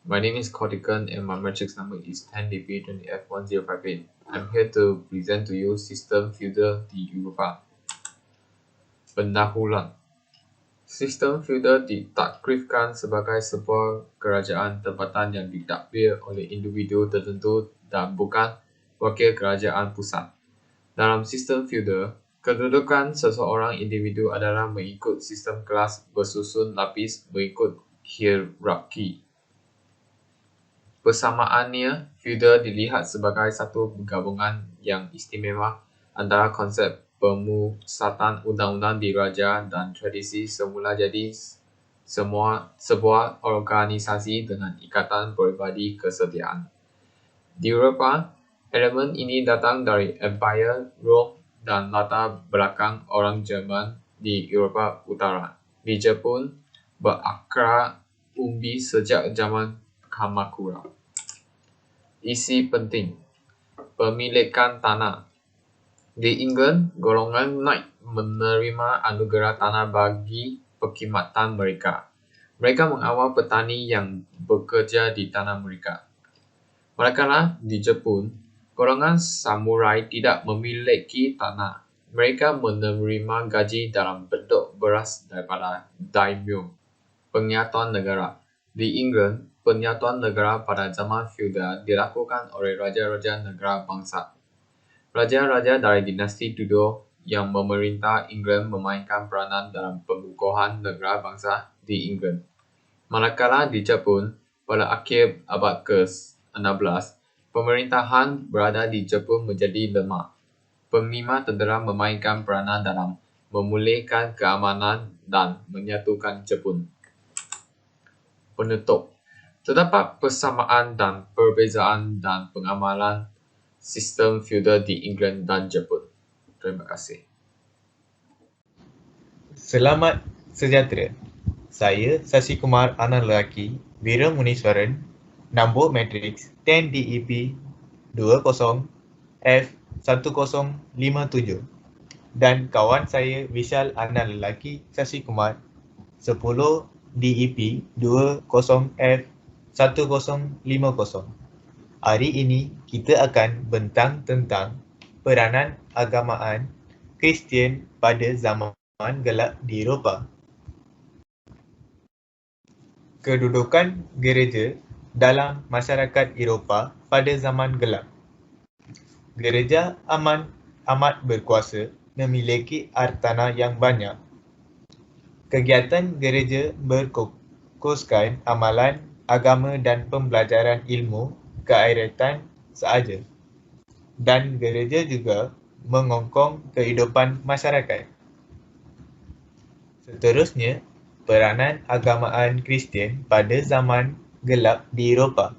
My name is Cortican and my matrix number is 10DP20F1058. I'm here to present to you Sistem Feudal di Eropah. Pendahuluan. Sistem feudal ditakrifkan sebagai sebuah kerajaan tempatan yang ditadbir oleh individu tertentu dan bukan wakil kerajaan pusat. Dalam sistem feudal, kedudukan seseorang individu adalah mengikut sistem kelas bersusun lapis mengikut hierarki. Persamaannya, feudal dilihat sebagai satu gabungan yang istimewa antara konsep pemusatan undang-undang diraja dan tradisi semula jadi sebuah organisasi dengan ikatan peribadi kesetiaan. Di Eropah, elemen ini datang dari Empire Rome dan latar belakang orang Jerman di Eropah Utara. Di Jepun, berakar umbi sejak zaman Kamakura. Isi penting: pemilikan tanah. Di England, golongan Knight menerima anugerah tanah bagi perkhidmatan mereka. Mereka mengawal petani yang bekerja di tanah mereka. Manakala di Jepun, golongan samurai tidak memiliki tanah. Mereka menerima gaji dalam bentuk beras daripada daimyo, penyatuan negara. Di England, penyatuan negara pada zaman feudal dilakukan oleh raja-raja negara bangsa. Raja-raja dari dinasti Tudor yang memerintah England memainkan peranan dalam pengukuhan negara bangsa di England. Manakala di Jepun, pada akhir abad ke-16, pemerintahan berada di Jepun menjadi lemah. Panglima tentera memainkan peranan dalam memulihkan keamanan dan menyatukan Jepun. Penutup. Terdapat persamaan dan perbezaan dan pengamalan sistem feudal di England dan Jepun. Terima kasih. Selamat sejahtera. Saya Sasi Kumar anak lelaki Wira Muniswaran, nombor matriks 10DEP 20F1057 dan kawan saya Vishal anak lelaki Sasi Kumar 10DEP 20F1050. Hari ini kita akan bentang tentang peranan agamaan Kristian pada zaman gelap di Eropah. Kedudukan gereja dalam masyarakat Eropah pada zaman gelap. Gereja amat berkuasa, memiliki hartanah yang banyak. Kegiatan gereja berfokuskan amalan agama dan pembelajaran ilmu keairatan sahaja. Dan gereja juga mengongkong kehidupan masyarakat. Seterusnya, peranan agamaan Kristian pada zaman gelap di Eropah.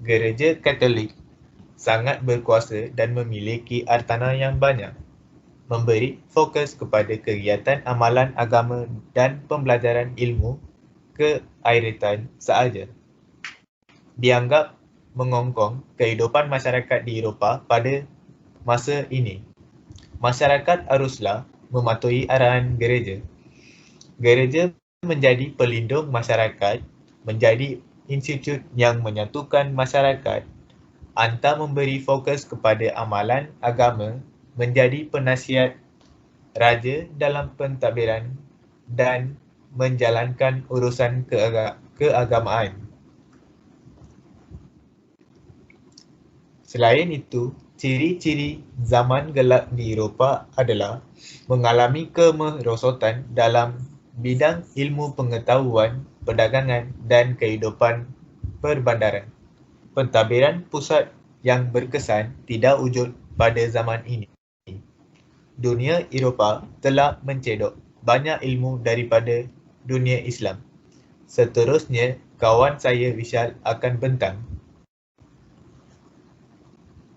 Gereja Katolik sangat berkuasa dan memiliki hartanah yang banyak, memberi fokus kepada kegiatan amalan agama dan pembelajaran ilmu keairatan sahaja. Dianggap mengongkong kehidupan masyarakat di Eropah pada masa ini. Masyarakat haruslah mematuhi arahan gereja. Gereja menjadi pelindung masyarakat, menjadi institut yang menyatukan masyarakat, anta memberi fokus kepada amalan agama, menjadi penasihat raja dalam pentadbiran dan menjalankan urusan keagamaan. Selain itu, ciri-ciri zaman gelap di Eropah adalah mengalami kemerosotan dalam bidang ilmu pengetahuan, perdagangan dan kehidupan perbandaran. Pentadbiran pusat yang berkesan tidak wujud pada zaman ini. Dunia Eropah telah mencedok banyak ilmu daripada dunia Islam. Seterusnya, kawan saya Vishal akan bentang.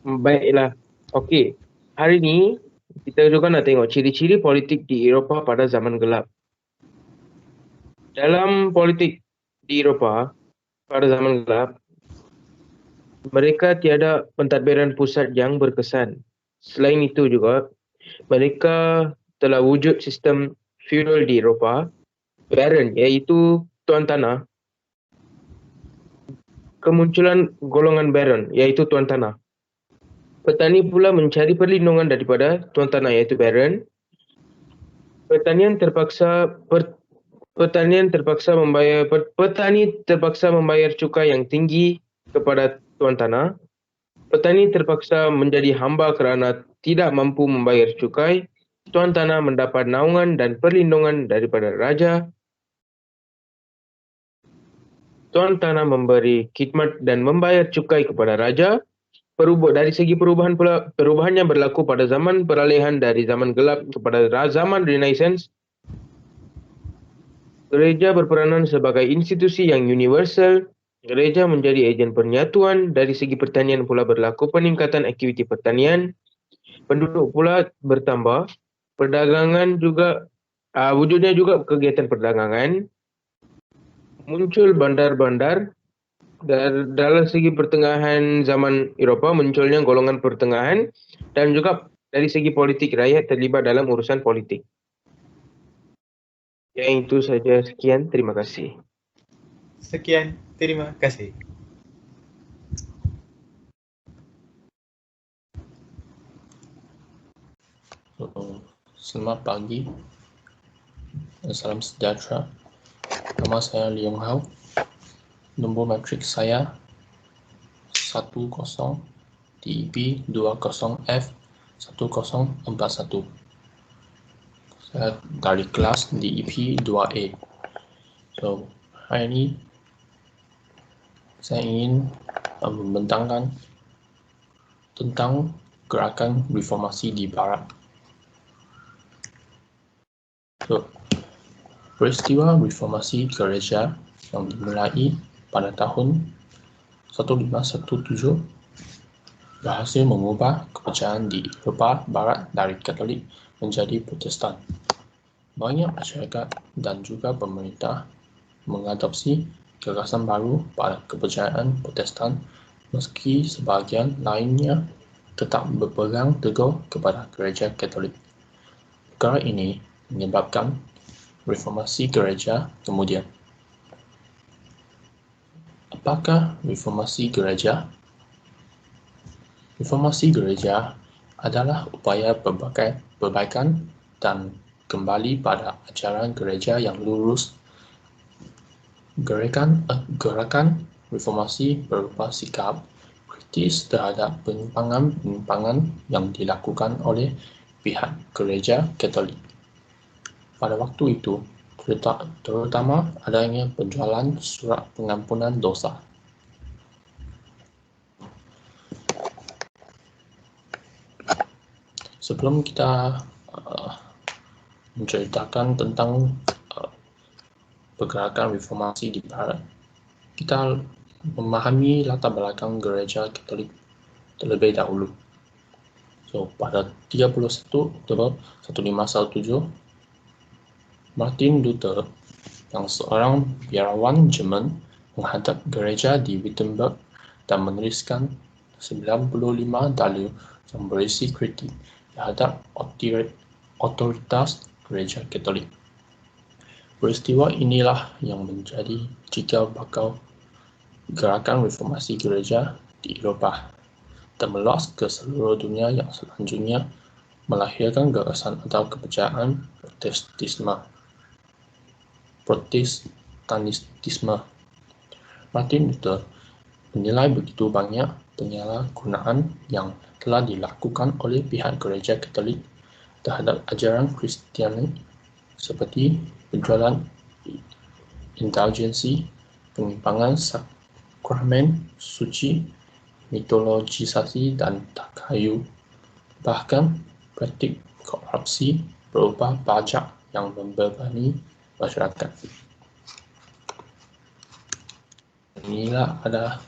Baiklah. Okey. Hari ni kita juga nak tengok ciri-ciri politik di Eropah pada zaman gelap. Dalam politik di Eropah pada zaman gelap, mereka tiada pentadbiran pusat yang berkesan. Selain itu juga, mereka telah wujud sistem feudal di Eropah, baron iaitu tuan tanah, kemunculan golongan baron, iaitu tuan tanah. Petani pula mencari perlindungan daripada tuan tanah, iaitu baron. Petani terpaksa membayar cukai yang tinggi kepada tuan tanah. Petani terpaksa menjadi hamba kerana tidak mampu membayar cukai. Tuan tanah mendapat naungan dan perlindungan daripada raja. Tuan tanah memberi khidmat dan membayar cukai kepada raja. Dari segi perubahan pula, perubahannya berlaku pada zaman peralihan dari zaman gelap kepada zaman Renaissance. Gereja berperanan sebagai institusi yang universal. Gereja menjadi ejen penyatuan. Dari segi pertanian pula berlaku peningkatan aktiviti pertanian. Penduduk pula bertambah. Perdagangan juga, wujudnya juga kegiatan perdagangan. Muncul bandar-bandar. Dalam segi pertengahan zaman Eropah munculnya golongan pertengahan, dan juga dari segi politik rakyat terlibat dalam urusan politik. Yang itu saja, sekian, terima kasih. Sekian, terima kasih. Selamat pagi, salam sejahtera. Nama saya Leong Hao. Nombor matrik saya 10 DEP 20F 1041. Saya dari kelas DEP 2A. So, hari ini saya ingin membentangkan tentang gerakan reformasi di Barat. So, peristiwa reformasi gereja yang dimulai pada tahun 1517 berhasil mengubah kepercayaan di Eropah Barat dari Katolik menjadi Protestan. Banyak masyarakat dan juga pemerintah mengadopsi gagasan baru pada kepercayaan Protestan, meski sebahagian lainnya tetap berpegang teguh kepada gereja Katolik. Perkara ini menyebabkan reformasi gereja kemudian. Apakah reformasi gereja? Reformasi gereja adalah upaya perbaikan dan kembali pada ajaran gereja yang lurus. Gerakan reformasi berupa sikap kritis terhadap penyimpangan yang dilakukan oleh pihak gereja Katolik. Pada waktu itu, terutama adanya penjualan surat pengampunan dosa. Sebelum kita menceritakan tentang pergerakan reformasi di Barat, kita memahami latar belakang gereja Katolik terlebih dahulu. So, pada 31 Oktober 1517, Martin Luther, yang seorang biarawan Jerman, menghadap gereja di Wittenberg dan menuliskan 95 dalil yang berisi kritik terhadap otoritas gereja Katolik. Peristiwa inilah yang menjadi cikal bakal gerakan reformasi gereja di Eropah dan meluas ke seluruh dunia yang selanjutnya melahirkan gagasan atau kepercayaan Protestantisme. Martin Luther menilai begitu banyak penyalahgunaan yang telah dilakukan oleh pihak gereja Katolik terhadap ajaran Kristiani, seperti penjualan indulgensi, penyimpangan sakramen suci, mitologisasi dan takayu, bahkan praktik korupsi berupa pajak yang membebani masyarakat. Inilah ada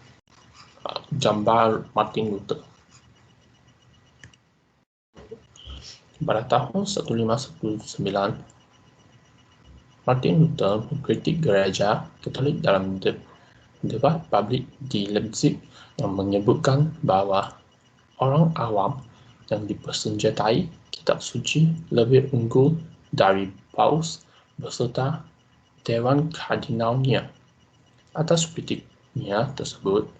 gambar Martin Luther. Pada tahun 1519, Martin Luther mengkritik gereja Katolik dalam debat publik di Leipzig yang menyebutkan bahawa orang awam yang dipersenjatai kitab suci lebih unggul dari Paus beserta Dewan Kardinalnya. Atas kritik dunia tersebut,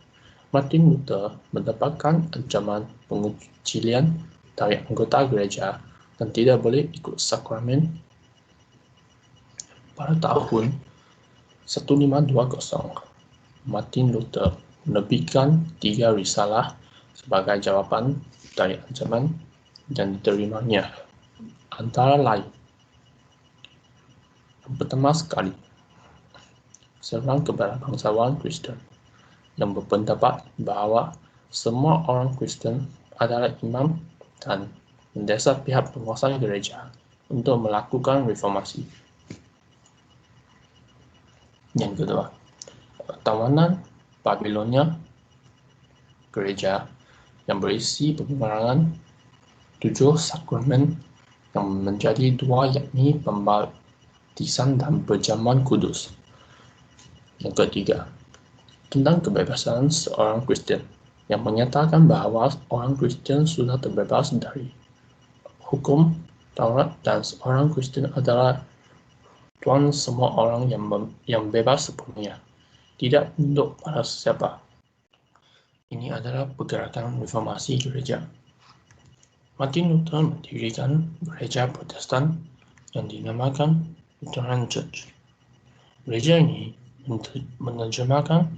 Martin Luther mendapatkan ancaman pengucilan dari anggota gereja dan tidak boleh ikut sakramen. Pada tahun 1520, Martin Luther menerbitkan 3 risalah sebagai jawapan dari ancaman yang diterimanya. Antara lain, yang pertama sekali, serang kepada bangsawan Kristen yang berpendapat bahawa semua orang Kristen adalah imam dan mendesak pihak penguasa gereja untuk melakukan reformasi. Yang kedua, tawanan Babilonia gereja yang berisi pengembangan 7 sakramen yang menjadi 2, yakni pembaptisan dan perjamuan kudus. Yang ketiga, tentang kebebasan seorang Kristen yang menyatakan bahawa orang Kristen sudah terbebas dari hukum Taurat dan seorang Kristen adalah tuan semua orang yang bebas sepenuhnya, tidak tunduk pada sesiapa. Ini adalah pergerakan reformasi gereja. Martin Luther mendirikan gereja Protestan yang dinamakan Lutheran Church. Gereja ini menerjemahkan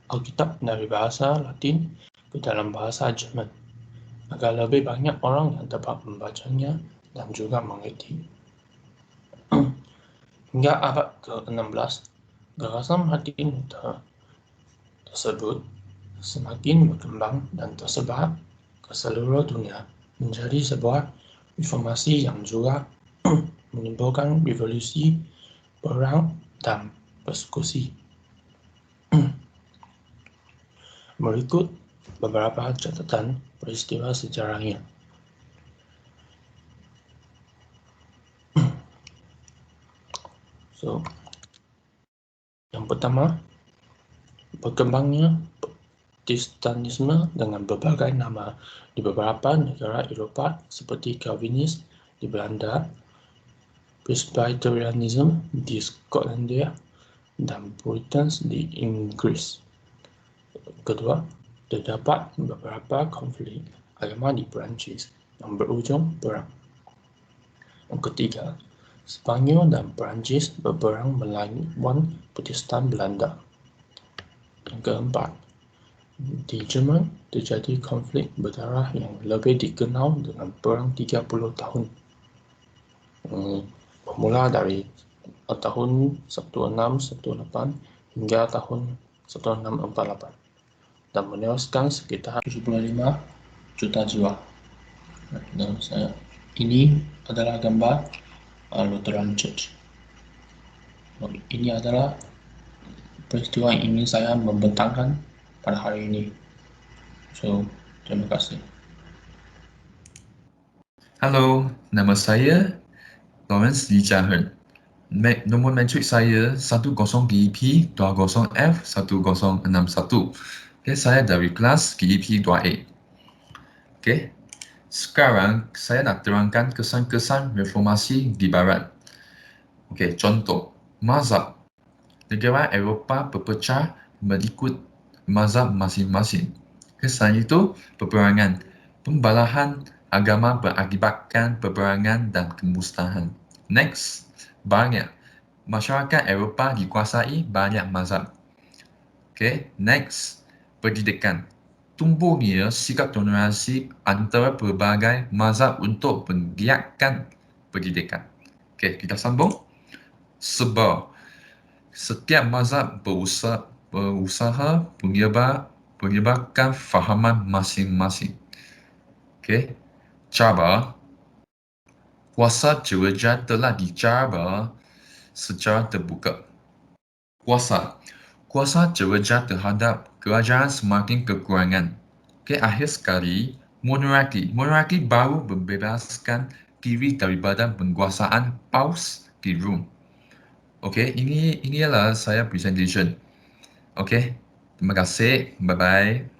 Alkitab dari bahasa Latin ke dalam bahasa Jerman agar lebih banyak orang yang dapat membacanya dan juga mengerti. Hingga abad ke-16, gagasan Martin Luther tersebut semakin berkembang dan tersebar ke seluruh dunia menjadi sebuah reformasi yang juga menimbulkan revolusi, perang, dan persekusi. Berikut beberapa catatan peristiwa sejarahnya. Yang pertama, berkembangnya Protestantisme dengan berbagai nama di beberapa negara Eropah seperti Calvinis di Belanda, Presbyterianism di Skotlandia, dan Puritans di Inggris. Kedua, terdapat beberapa konflik agama di Perancis yang berujung perang. Yang ketiga, Spanyol dan Perancis berperang melawan Protestan Belanda. Yang keempat, di Jerman terjadi konflik berdarah yang lebih dikenal dengan Perang 30 tahun. Bermula dari tahun 1618 hingga tahun 1648 dan menewaskan sekitar 75 juta jiwa. Dan ini adalah gambar Lutheran Church. Ini adalah peristiwa yang ingin saya membentangkan pada hari ini. Terima kasih. Halo, nama saya Lawrence Lee Jia-hen. Nombor matrik saya 10 GEP 20F 1061. Okay, saya dari kelas GEP 2A. Okay. Sekarang saya nak terangkan kesan-kesan reformasi di Barat. Okay, contoh, mazhab. Negara Eropah berpecah mengikut mazhab masing-masing. Kesan itu peperangan. Pembalahan agama berakibatkan peperangan dan kemusnahan. Next, banyak. Masyarakat Eropah dikuasai banyak mazhab. Okay, next, pendidikan. Tumbuhnya sikap toleransi antara pelbagai mazhab untuk menggiatkan pendidikan. Okay, kita sambung. Sebab setiap mazhab berusaha menyebarkan fahaman masing-masing. Okay, cabar. Kuasa gereja telah dicabar secara terbuka. Kuasa gereja terhadap kerajaan semakin kekurangan. Okay, akhir sekali, monarki baru membebaskan diri daripada penguasaan Paus di Rom. Okay, ini adalah saya presentation. Okay, terima kasih. Bye-bye.